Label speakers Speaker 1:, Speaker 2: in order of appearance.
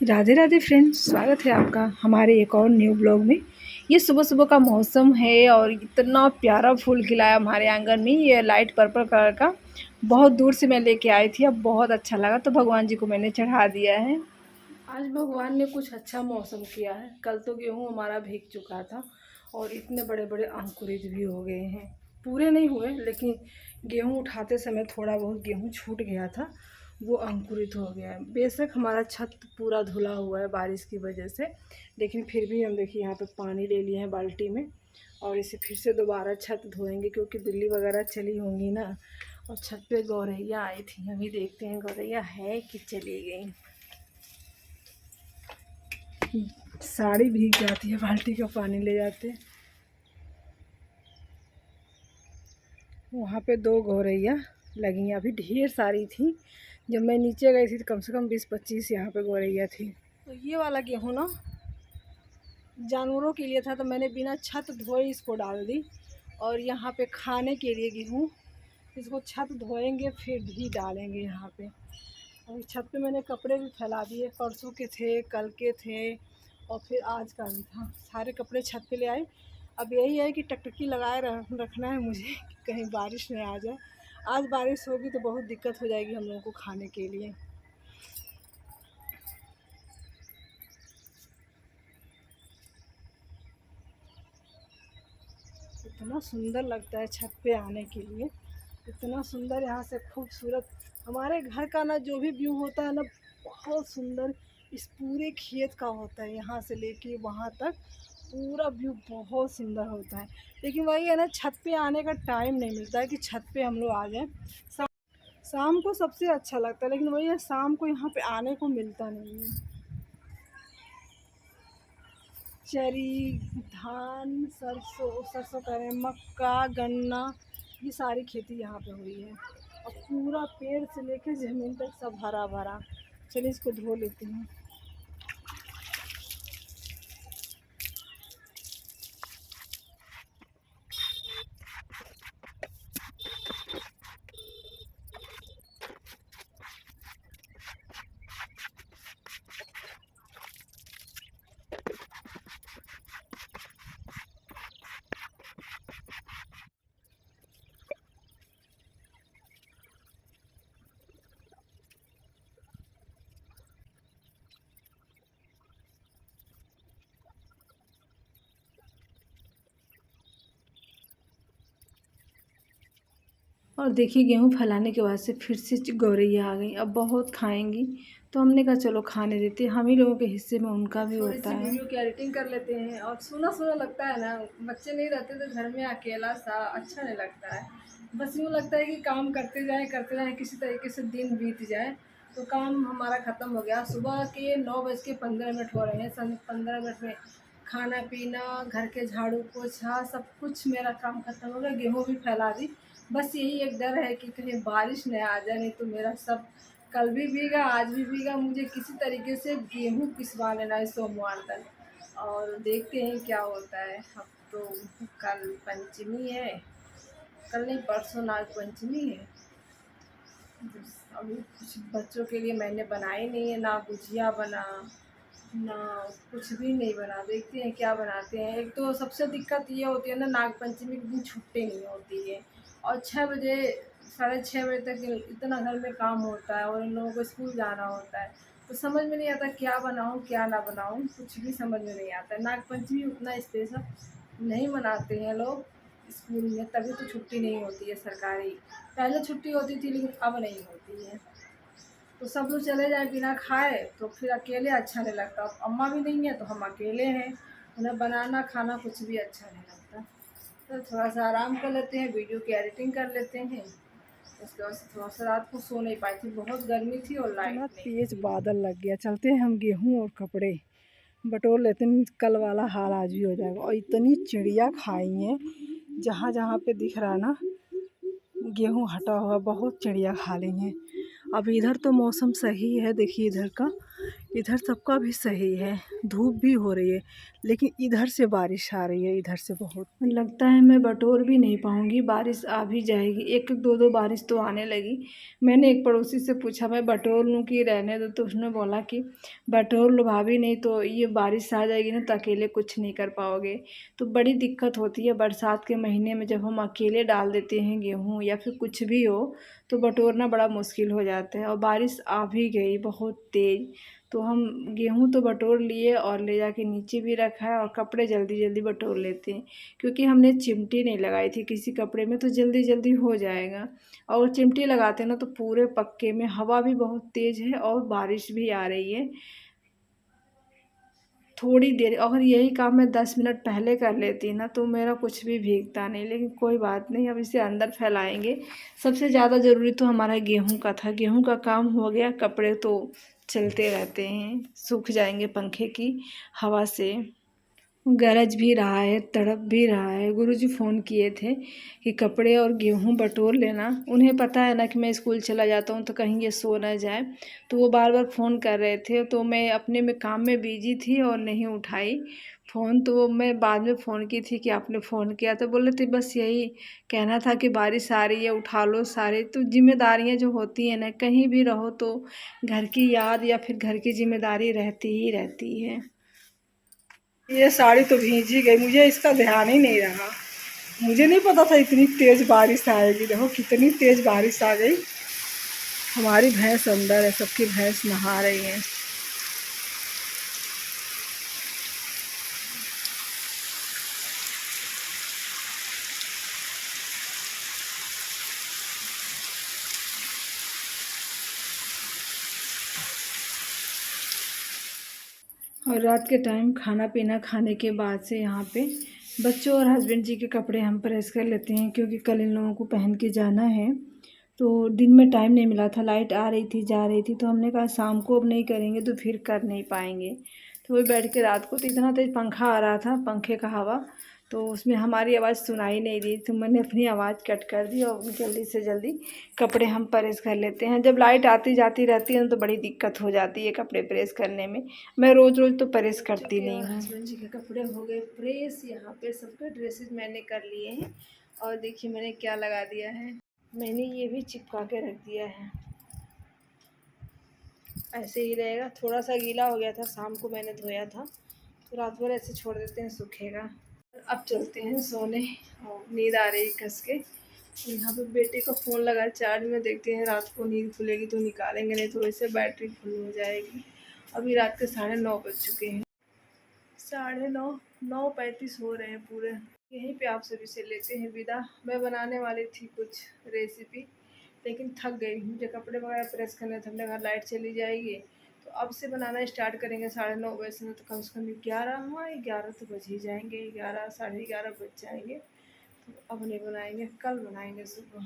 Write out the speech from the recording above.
Speaker 1: Radhe Radhe friends, स्वागत है आपका हमारे एक और न्यू ब्लॉग में। ये सुबह सुबह का मौसम है और इतना प्यारा फूल खिला है हमारे आंगन में। ये लाइट पर्पल कलर का बहुत दूर से मैं लेके आई थी, अब बहुत अच्छा लगा तो भगवान जी को मैंने चढ़ा दिया है। आज भगवान ने कुछ अच्छा मौसम किया है। कल तो गेहूँ हमारा भीग चुका था और इतने बड़े बड़े अंकुरित भी हो गए हैं। पूरे नहीं हुए लेकिन गेहूँ उठाते समय थोड़ा बहुत गेहूँ छूट गया था, वो अंकुरित हो गया है। बेशक हमारा छत पूरा धुला हुआ है बारिश की वजह से, लेकिन फिर भी हम देखिए यहाँ पे पानी ले लिए हैं बाल्टी में और इसे फिर से दोबारा छत धोएंगे क्योंकि बिल्ली वगैरह चली होंगी ना। और छत पे गौरैया आई थी, अभी देखते हैं गौरैया है कि चली गई। साड़ी भीग जाती है, बाल्टी का पानी ले जाते। वहाँ पे 2 गौरैया लगी, अभी ढेर सारी थी। जब मैं नीचे गई थी तो कम से कम 20-25 यहाँ पे गौरैया थी। तो ये वाला गेहूँ ना जानवरों के लिए था, तो मैंने बिना छत धोए इसको डाल दी। और यहाँ पे खाने के लिए गेहूँ, इसको छत धोएंगे फिर भी डालेंगे यहाँ पे। और छत पे मैंने कपड़े भी फैला दिए, परसों के थे, कल के थे और फिर आज का भी था। सारे कपड़े छत पे ले आए। अब यही है कि टकटकी लगाए रखना है मुझे कि कहीं बारिश नहीं आ जाए। आज बारिश होगी तो बहुत दिक्कत हो जाएगी हम लोगों को खाने के लिए। इतना सुंदर लगता है छत पे आने के लिए, इतना सुंदर यहाँ से खूबसूरत हमारे घर का ना जो भी व्यू होता है ना, बहुत सुंदर इस पूरे खेत का होता है। यहाँ से लेके वहाँ तक पूरा व्यू बहुत सुंदर होता है। लेकिन वही है ना, छत पे आने का टाइम नहीं मिलता है कि छत पे हम लोग आ जाएं। शाम को सबसे अच्छा लगता है, लेकिन वही है शाम को यहाँ पे आने को मिलता नहीं है। चरी, धान, सरसों सरसों करें, मक्का, गन्ना, ये सारी खेती यहाँ पे हुई है। और पूरा पेड़ से लेकर ज़मीन तक सब हरा भरा। चलिए इसको धो लेती हूँ। और देखिए गेहूँ फैलाने के बाद से फिर से गौरैया आ गई, अब बहुत खाएंगी तो हमने कहा चलो खाने देते हैं, हम ही लोगों के हिस्से में उनका भी होता है। वीडियो की एडिटिंग कर लेते हैं और सुना सुना लगता है ना, बच्चे नहीं रहते तो घर में अकेला सा अच्छा नहीं लगता है। बस यूँ लगता है कि काम करते जाएँ किसी तरीके से दिन बीत जाए। तो काम हमारा ख़त्म हो गया। सुबह के 9:15 हो रहे हैं, 15 मिनट में खाना पीना, घर के झाड़ू पोछा सब कुछ मेरा काम ख़त्म हो गया। गेहूँ भी फैला दी। बस यही एक डर है कि कहीं बारिश नहीं आ जाए, नहीं तो मेरा सब कल भी भीगा आज भी भीगा। मुझे किसी तरीके से गेहूँ पिसवा लेना है सोमवार तक और देखते हैं क्या होता है। अब तो कल पंचमी है, कल नहीं परसों नाग पंचमी है। अभी कुछ बच्चों के लिए मैंने बनाई नहीं है, ना गुजिया बना ना कुछ भी नहीं बना। देखते हैं क्या बनाते हैं। एक तो सबसे दिक्कत ये होती है ना, नाग पंचमी के दिन छुट्टी नहीं होती है और 6 बजे 6:30 बजे तक इतना घर में काम होता है और इन लोगों को स्कूल जाना होता है। तो समझ में नहीं आता क्या बनाऊँ क्या ना बनाऊँ, कुछ भी समझ में नहीं आता है। नाग पंचमी उतना स्पेशल नहीं मनाते हैं लोग स्कूल में, तभी तो छुट्टी नहीं होती है सरकारी। पहले छुट्टी होती थी लेकिन अब नहीं होती है। तो सब लोग चले जाए बिना खाए तो फिर अकेले अच्छा नहीं लगता। अब अम्मा भी नहीं है तो हम अकेले हैं, उन्हें बनाना खाना कुछ भी अच्छा नहीं लगता। तो थोड़ा सा आराम कर लेते हैं, वीडियो की एडिटिंग कर लेते हैं। उसके बाद से थोड़ा सा रात को सो नहीं पाई थी, बहुत गर्मी थी और लाइट नहीं तेज बादल लग गया। चलते हैं हम गेहूँ और कपड़े बटोर लेते हैं, कल वाला हाल आज भी हो जाएगा। और इतनी चिड़िया खाई हैं, जहाँ जहाँ पे दिख रहा ना गेहूँ हटा हुआ बहुत चिड़िया खा ली हैं। अब इधर तो मौसम सही है, देखिए इधर का
Speaker 2: इधर सबका भी सही है, धूप भी हो रही है, लेकिन इधर से बारिश आ रही है, इधर से बहुत। लगता है मैं बटोर भी नहीं पाऊँगी, बारिश आ भी जाएगी। एक एक दो दो बारिश तो आने लगी। मैंने एक पड़ोसी से पूछा मैं बटोर लूँ कि रहने दो, तो उसने बोला कि बटोर लो भाभी, नहीं तो ये बारिश आ जाएगी ना तो अकेले कुछ नहीं कर पाओगे। तो बड़ी दिक्कत होती है बरसात के महीने में, जब हम अकेले डाल देते हैं गेहूँ या फिर कुछ भी हो तो बटोरना बड़ा मुश्किल हो जाता है। और बारिश आ भी गई बहुत तेज़, तो हम गेहूँ तो बटोर लिए और ले जाके नीचे भी रखा है, और कपड़े जल्दी जल्दी बटोर लेते हैं क्योंकि हमने चिमटी नहीं लगाई थी किसी कपड़े में, तो जल्दी जल्दी हो जाएगा। और चिमटी लगाते हैं ना तो पूरे पक्के में, हवा भी बहुत तेज़ है और बारिश भी आ रही है। थोड़ी देर अगर यही काम मैं 10 मिनट पहले कर लेती ना तो मेरा कुछ भी भीगता नहीं, लेकिन कोई बात नहीं, अब इसे अंदर फैलाएंगे। सबसे ज़्यादा ज़रूरी तो हमारा गेहूं का था, गेहूं का काम हो गया, कपड़े तो चलते रहते हैं, सूख जाएंगे पंखे की हवा से। गरज भी रहा है, तड़प भी रहा है। गुरुजी फ़ोन किए थे कि कपड़े और गेहूँ बटोर लेना। उन्हें पता है ना कि मैं स्कूल चला जाता हूँ तो कहीं ये सो ना जाए, तो वो बार बार फ़ोन कर रहे थे, तो मैं अपने में काम में बिजी थी और नहीं उठाई फ़ोन। तो मैं बाद में फ़ोन की थी कि आपने फ़ोन किया, तो बोले थे बस यही कहना था कि बारिश आ रही है, उठा लो सारे। तो जिम्मेदारियाँ जो होती हैं ना, कहीं भी रहो तो घर की याद या फिर घर की जिम्मेदारी रहती ही रहती है। ये साड़ी तो भीग ही गई, मुझे इसका ध्यान ही नहीं रहा। मुझे नहीं पता था इतनी तेज़ बारिश आएगी। देखो कितनी तेज़ बारिश आ गई। हमारी भैंस अंदर है, सबकी भैंस नहा रही है। और रात के टाइम खाना पीना खाने के बाद से यहाँ पे बच्चों और हस्बैंड जी के कपड़े हम प्रेस कर लेते हैं, क्योंकि कल इन लोगों को पहन के जाना है। तो दिन में टाइम नहीं मिला था, लाइट आ रही थी जा रही थी, तो हमने कहा शाम को अब नहीं करेंगे तो फिर कर नहीं पाएंगे। तो वही बैठ के रात को तो इतना तेज़ पंखा आ रहा था, पंखे का हवा, तो उसमें हमारी आवाज़ सुनाई नहीं दी, तो मैंने अपनी आवाज़ कट कर दी और जल्दी से जल्दी कपड़े हम प्रेस कर लेते हैं। जब लाइट आती जाती रहती है तो बड़ी दिक्कत हो जाती है कपड़े प्रेस करने में। मैं रोज़ रोज़ तो प्रेस करती नहीं हूँ। हस्बैंड जी के कपड़े हो गए प्रेस, यहाँ पे सबके ड्रेसेस मैंने कर लिए हैं। और देखिए मैंने क्या लगा दिया है, मैंने ये भी चिपका के रख दिया है, ऐसे ही रहेगा। थोड़ा सा गीला हो गया था, शाम को मैंने धोया था, तो रात भर ऐसे छोड़ देते हैं, सूखेगा। अब चलते हैं सोने, और नींद आ रही कस के। यहाँ पे बेटे का फ़ोन लगा चार्ज में, देखते हैं रात को नींद खुलेगी तो निकालेंगे, नहीं तो वैसे बैटरी फुल हो जाएगी। अभी रात के 9:30 बज चुके हैं, 9:30, 9:35 हो रहे हैं पूरे। यहीं पे आप सभी से लेते हैं विदा। मैं बनाने वाली थी कुछ रेसिपी, लेकिन थक गई, मुझे कपड़े वगैरह प्रेस करने थे, हमने कहा लाइट चली जाएगी तो अब से बनाना स्टार्ट करेंगे 9:30 बजे से, तो कम से कम 11, हाँ 11 तो बज ही जाएंगे, 11 साढ़े 11 बज जाएंगे। तो अब नहीं बनाएंगे, कल बनाएंगे सुबह।